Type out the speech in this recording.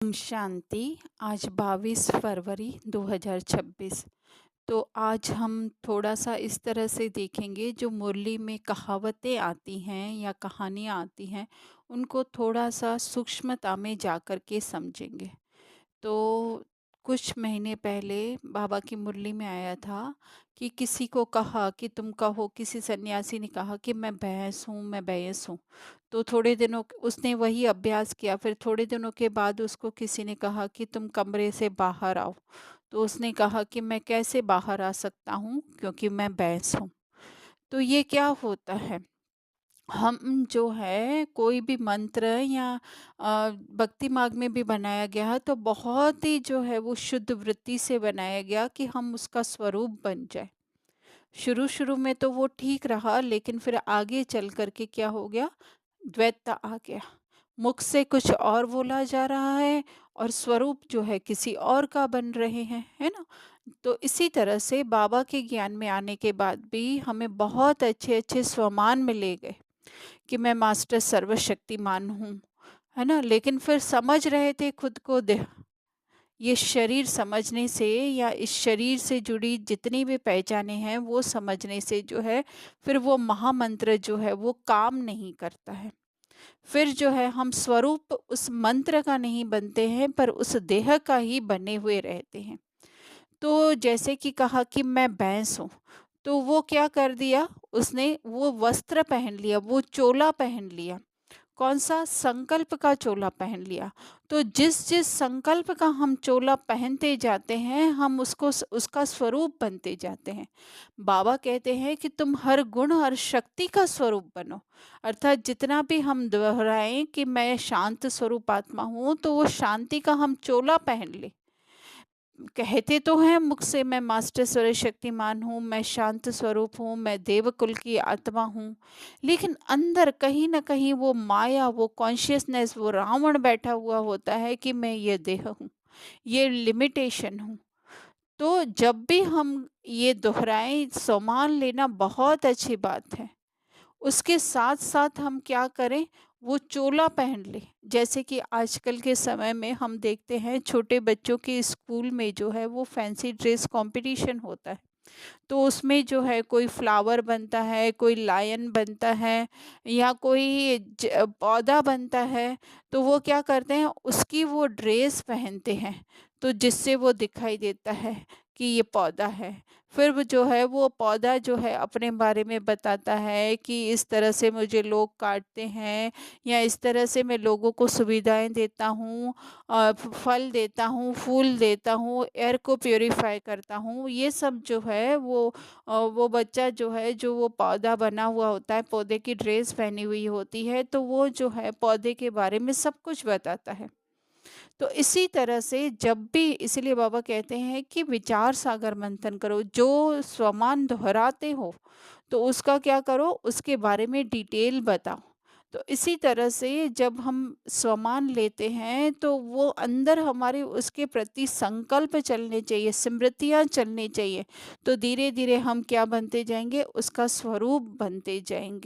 ओम शांति। आज 22 फरवरी 2026। तो आज हम थोड़ा-सा इस तरह से देखेंगे, जो मुरली में कहावतें आती हैं या कहानियाँ आती हैं, उनको थोड़ा-सा सूक्ष्मता में जाकर के समझेंगे। तो कुछ महीने पहले बाबा की मुरली में आया था कि किसी को कहा कि तुम कहो, किसी सन्यासी ने कहा कि मैं भैंस हूँ, मैं भैंस हूँ। तो थोड़े दिनों उसने वही अभ्यास किया, फिर थोड़े दिनों के बाद उसको किसी ने कहा कि तुम कमरे से बाहर आओ। तो उसने कहा कि मैं कैसे बाहर आ सकता हूँ, क्योंकि मैं भैंस हूँ। तो ये क्या होता है, हम जो है कोई भी मंत्र या भक्ति मार्ग में भी बनाया गया है, तो बहुत ही जो है वो शुद्ध वृत्ति से बनाया गया कि हम उसका स्वरूप बन जाए। शुरू-शुरू में तो वो ठीक रहा, लेकिन फिर आगे चल कर के क्या हो गया, द्वैतता आ गया। मुख से कुछ और बोला जा रहा है और स्वरूप जो है किसी और का बन रहे हैं, है ना? तो इसी तरह से बाबा के ज्ञान में आने के बाद भी हमें बहुत अच्छे-अच्छे स्वमान मिले गए कि मैं मास्टर सर्वशक्तिमान हूँ, है ना? लेकिन फिर समझ रहे थे खुद को देह, ये शरीर समझने से या इस शरीर से जुड़ी जितनी भी पहचाने हैं वो समझने से जो है, फिर वो महामंत्र जो है वो काम नहीं करता है। फिर जो है हम स्वरूप उस मंत्र का नहीं बनते हैं, पर उस देह का ही बने हुए रहते हैं। तो जैसे कि कहा कि मैं भैंस हूँ, तो वो क्या कर दिया, उसने वो वस्त्र पहन लिया, वो चोला पहन लिया। कौन-सा? संकल्प का चोला पहन लिया। तो जिस-जिस संकल्प का हम चोला पहनते जाते हैं, हम उसका स्वरूप बनते जाते हैं। बाबा कहते हैं कि तुम हर गुण और शक्ति का स्वरूप बनो। अर्थात जितना भी हम दोहराएँ कि मैं शांत स्वरूप आत्मा हूँ, तो वो शांति का हम चोला पहन लें। कहते तो हैं मुख से मैं मास्टर सर्वशक्तिमान हूँ, मैं शांत स्वरूप हूँ, मैं देवकुल की आत्मा हूँ, लेकिन अंदर कहीं न कहीं वो माया, वो कॉन्शियसनेस, वो रावण बैठा हुआ होता है कि मैं ये देह हूँ, ये लिमिटेशन हूँ। तो जब भी हम ये दोहराएँ, सामान लेना बहुत अच्छी बात है। उसके साथ-साथ हम क्या करें, वो चोला पहन लें। जैसे कि आजकल के समय में हम देखते हैं छोटे बच्चों के स्कूल में जो है वो फैंसी ड्रेस कॉम्पिटिशन होता है। तो उसमें जो है कोई फ्लावर बनता है, कोई लायन बनता है या कोई पौधा बनता है, तो वो क्या करते हैं, उसकी वो ड्रेस पहनते हैं, तो जिससे वो दिखाई देता है कि ये पौधा है। फिर वो जो है वो पौधा जो है अपने बारे में बताता है कि इस तरह से मुझे लोग काटते हैं या इस तरह से मैं लोगों को सुविधाएँ देता हूँ, फल देता हूँ, फूल देता हूँ, एयर को प्यूरिफ़ाई करता हूँ। ये सब जो है वो बच्चा जो है, जो वो पौधा बना हुआ होता है, पौधे की ड्रेस पहनी हुई होती है, तो वो जो है पौधे के बारे में सब कुछ बताता है। तो इसी तरह से जब भी, इसीलिए बाबा कहते हैं कि विचार सागर मंथन करो, जो स्वमान दोहराते हो, तो उसका क्या करो, उसके बारे में डिटेल बताओ। तो इसी तरह से जब हम स्वमान लेते हैं, तो वो अंदर हमारे उसके प्रति संकल्प चलने चाहिए, स्मृतियाँ चलनी चाहिए। तो धीरे-धीरे हम क्या बनते जाएँगे, उसका स्वरूप बनते जाएँगे।